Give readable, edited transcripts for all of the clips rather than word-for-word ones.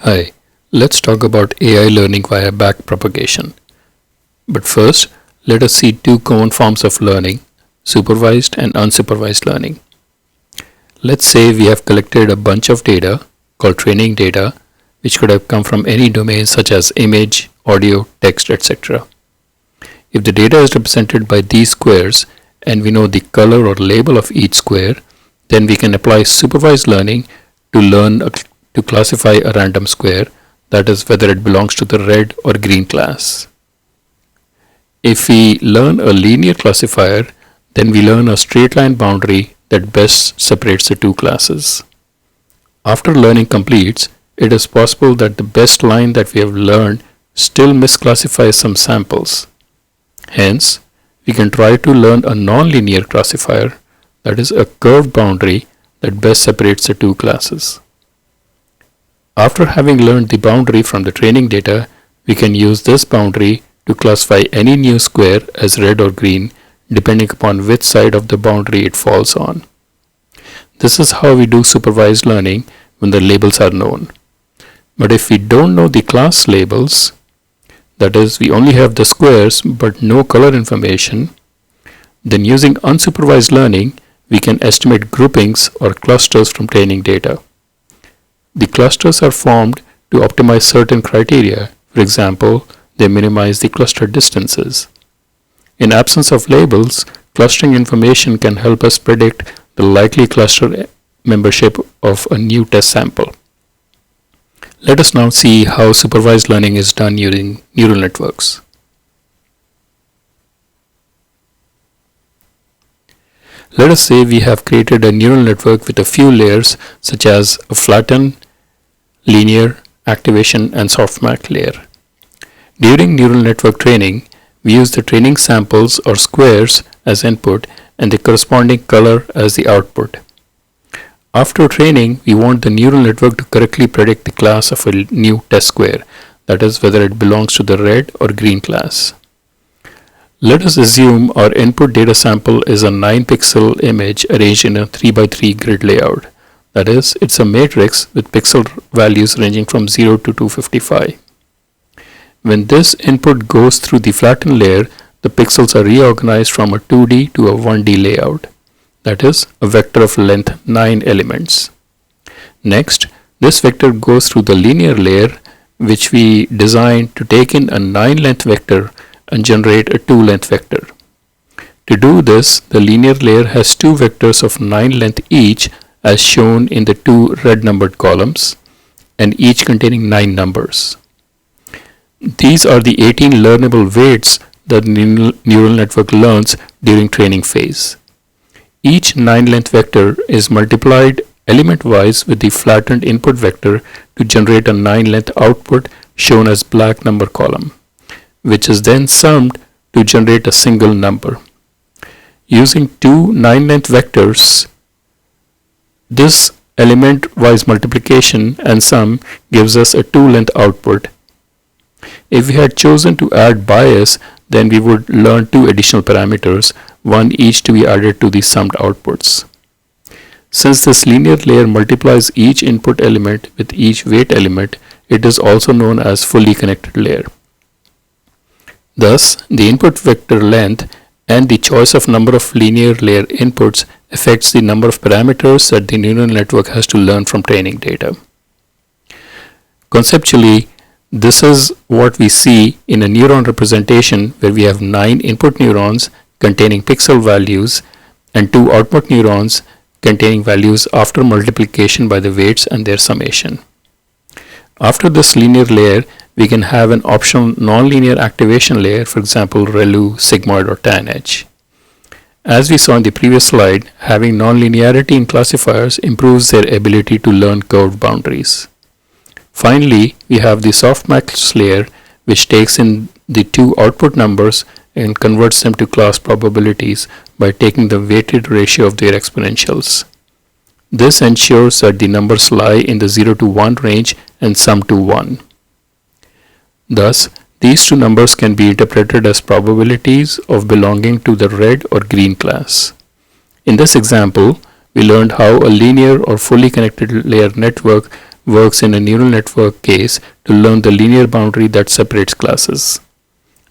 Hi, let's talk about AI learning via backpropagation. But first, let us see two common forms of learning, supervised and unsupervised learning. Let's say we have collected a bunch of data called training data, which could have come from any domain such as image, audio, text, etc. If the data is represented by these squares and we know the color or label of each square, then we can apply supervised learning to classify a random square, that is, whether it belongs to the red or green class. If we learn a linear classifier, then we learn a straight line boundary that best separates the two classes. After learning completes, it is possible that the best line that we have learned still misclassifies some samples. Hence, we can try to learn a nonlinear classifier, that is, a curved boundary that best separates the two classes. After having learned the boundary from the training data, we can use this boundary to classify any new square as red or green, depending upon which side of the boundary it falls on. This is how we do supervised learning when the labels are known. But if we don't know the class labels, that is, we only have the squares but no color information, then using unsupervised learning, we can estimate groupings or clusters from training data. The clusters are formed to optimize certain criteria. For example, they minimize the cluster distances. In absence of labels, clustering information can help us predict the likely cluster membership of a new test sample. Let us now see how supervised learning is done using neural networks. Let us say we have created a neural network with a few layers such as a flatten, linear, activation, and softmax layer. During neural network training, we use the training samples or squares as input and the corresponding color as the output. After training, we want the neural network to correctly predict the class of a new test square, that is, whether it belongs to the red or green class. Let us assume our input data sample is a 9-pixel image arranged in a 3x3 grid layout. That is, it's a matrix with pixel values ranging from 0 to 255. When this input goes through the flatten layer, the pixels are reorganized from a 2D to a 1D layout. That is, a vector of length 9 elements. Next, this vector goes through the linear layer, which we designed to take in a 9-length vector and generate a 2-length vector. To do this, the linear layer has two vectors of 9 length each, as shown in the two red numbered columns, and each containing 9 numbers. These are the 18 learnable weights that the neural network learns during training phase. Each 9-length vector is multiplied element-wise with the flattened input vector to generate a 9-length output shown as black number column, which is then summed to generate a single number. Using two 9-length vectors, this element-wise multiplication and sum gives us a 2-length output. If we had chosen to add bias, then we would learn two additional parameters, one each to be added to the summed outputs. Since this linear layer multiplies each input element with each weight element, it is also known as fully connected layer. Thus, the input vector length and the choice of number of linear layer inputs affects the number of parameters that the neural network has to learn from training data. Conceptually, this is what we see in a neuron representation where we have 9 input neurons containing pixel values and 2 output neurons containing values after multiplication by the weights and their summation. After this linear layer, we can have an optional nonlinear activation layer, for example, ReLU, sigmoid, or tanh. As we saw in the previous slide, having nonlinearity in classifiers improves their ability to learn curved boundaries. Finally, we have the softmax layer, which takes in the two output numbers and converts them to class probabilities by taking the weighted ratio of their exponentials. This ensures that the numbers lie in the 0 to 1 range and sum to 1. Thus, these two numbers can be interpreted as probabilities of belonging to the red or green class. In this example, we learned how a linear or fully connected layer network works in a neural network case to learn the linear boundary that separates classes.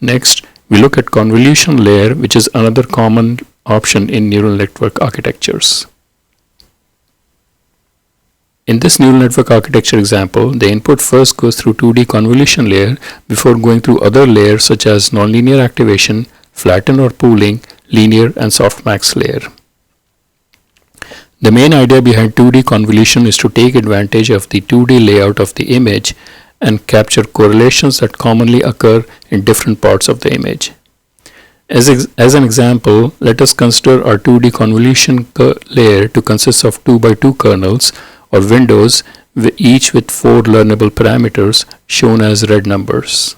Next, we look at convolution layer, which is another common option in neural network architectures. In this neural network architecture example, the input first goes through 2D convolution layer before going through other layers such as nonlinear activation, flatten or pooling, linear and softmax layer. The main idea behind 2D convolution is to take advantage of the 2D layout of the image and capture correlations that commonly occur in different parts of the image. As an example, let us consider our 2D convolution layer to consist of 2x2 kernels or windows, each with 4 learnable parameters shown as red numbers.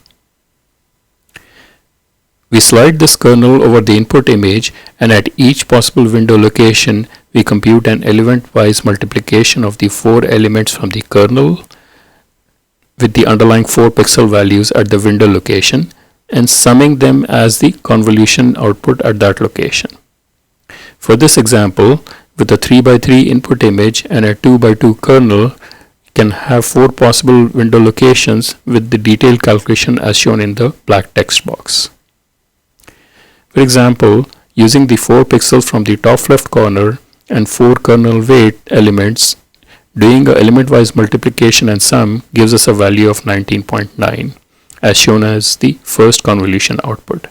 We slide this kernel over the input image, and at each possible window location, we compute an element-wise multiplication of the 4 elements from the kernel with the underlying 4 pixel values at the window location and summing them as the convolution output at that location. For this example, with a 3x3 input image and a 2x2 kernel, you can have 4 possible window locations with the detailed calculation as shown in the black text box. For example, using the 4 pixels from the top left corner and 4 kernel weight elements, doing an element-wise multiplication and sum gives us a value of 19.9, as shown as the first convolution output.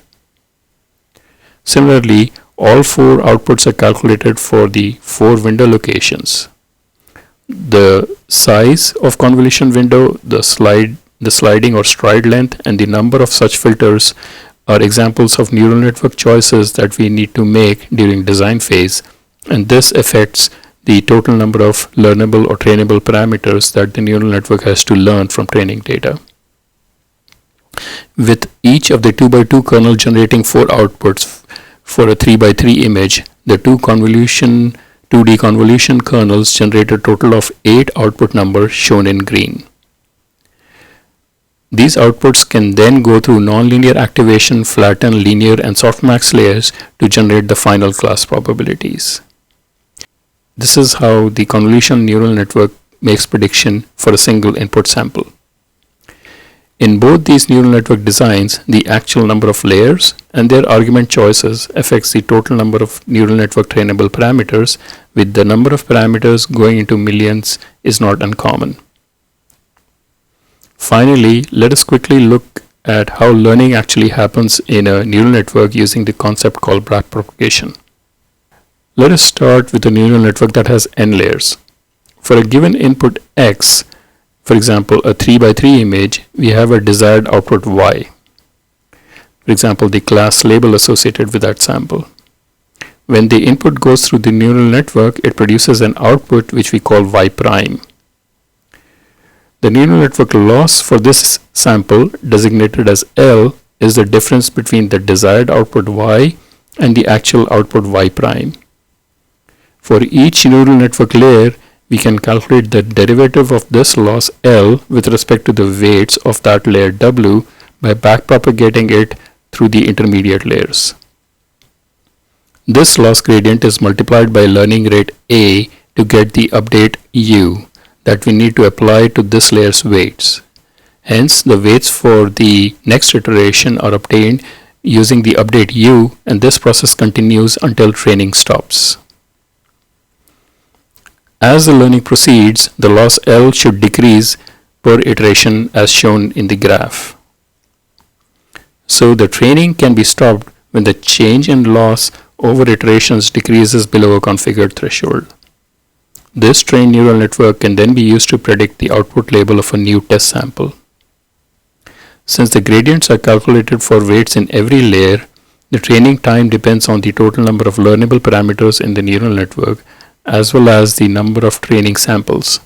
Similarly, all 4 outputs are calculated for the 4 window locations. The size of convolution window, the sliding or stride length, and the number of such filters are examples of neural network choices that we need to make during design phase, and this affects the total number of learnable or trainable parameters that the neural network has to learn from training data. With each of the 2x2 kernel generating 4 outputs for a 3x3 image, the 2D convolution kernels generate a total of 8 output numbers shown in green. These outputs can then go through nonlinear activation, flatten, linear, and softmax layers to generate the final class probabilities. This is how the convolution neural network makes prediction for a single input sample. In both these neural network designs, the actual number of layers and their argument choices affects the total number of neural network trainable parameters, with the number of parameters going into millions is not uncommon. Finally, let us quickly look at how learning actually happens in a neural network using the concept called backpropagation. Let us start with a neural network that has n layers. For a given input x, for example a 3x3 image, we have a desired output y. For example, the class label associated with that sample. When the input goes through the neural network, it produces an output which we call y prime. The neural network loss for this sample, designated as L, is the difference between the desired output y and the actual output y prime. For each neural network layer, we can calculate the derivative of this loss L with respect to the weights of that layer W by backpropagating it through the intermediate layers. This loss gradient is multiplied by learning rate A to get the update U that we need to apply to this layer's weights. Hence, the weights for the next iteration are obtained using the update U, and this process continues until training stops. As the learning proceeds, the loss L should decrease per iteration as shown in the graph. So the training can be stopped when the change in loss over iterations decreases below a configured threshold. This trained neural network can then be used to predict the output label of a new test sample. Since the gradients are calculated for weights in every layer, the training time depends on the total number of learnable parameters in the neural network as well as the number of training samples.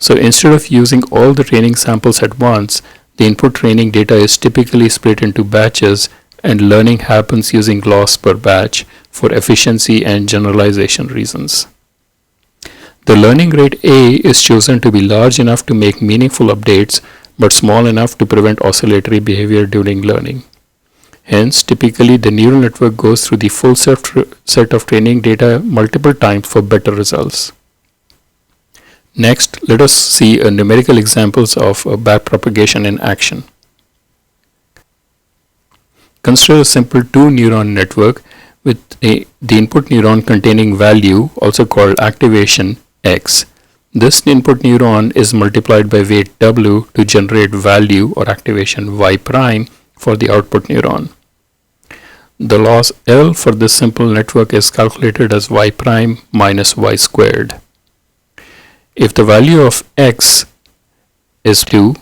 So instead of using all the training samples at once, the input training data is typically split into batches and learning happens using loss per batch for efficiency and generalization reasons. The learning rate A is chosen to be large enough to make meaningful updates but small enough to prevent oscillatory behavior during learning. Hence, typically the neural network goes through the full set of training data multiple times for better results. Next, let us see numerical examples of backpropagation in action. Consider a simple two-neuron network with the input neuron containing value, also called activation, x. This input neuron is multiplied by weight w to generate value or activation y prime for the output neuron. The loss L for this simple network is calculated as y prime minus y squared. If the value of x is 2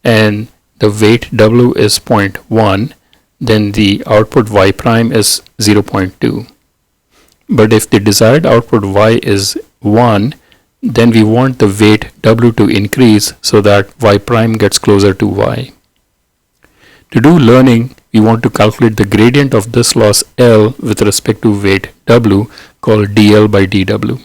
and the weight w is 0.1, then the output y prime is 0.2. But if the desired output y is 1, then we want the weight w to increase so that y prime gets closer to y. To do learning, we want to calculate the gradient of this loss L with respect to weight w, called dl by dw.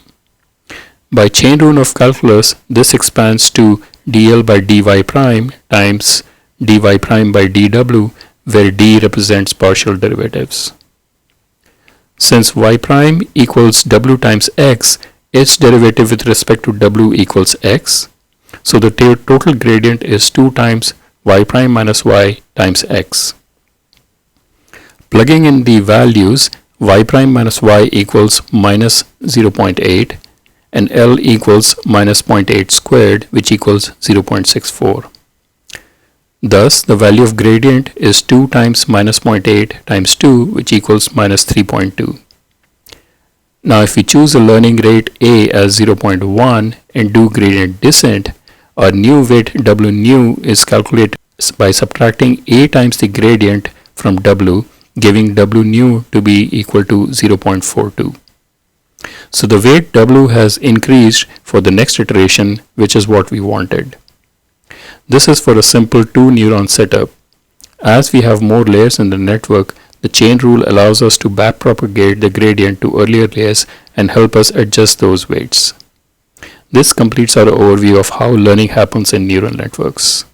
By chain rule of calculus, this expands to dl by dy prime times dy prime by dw, where d represents partial derivatives. Since y prime equals w times x, its derivative with respect to w equals x. So the total gradient is 2 times y prime minus y times x. Plugging in the values, y prime minus y equals minus 0.8 and L equals minus 0.8 squared, which equals 0.64. Thus, the value of gradient is 2 times minus 0.8 times 2, which equals minus 3.2. Now, if we choose a learning rate A as 0.1 and do gradient descent, our new weight W new is calculated by subtracting A times the gradient from W, giving W new to be equal to 0.42. So the weight W has increased for the next iteration, which is what we wanted. This is for a simple two-neuron setup. As we have more layers in the network, the chain rule allows us to backpropagate the gradient to earlier layers and help us adjust those weights. This completes our overview of how learning happens in neural networks.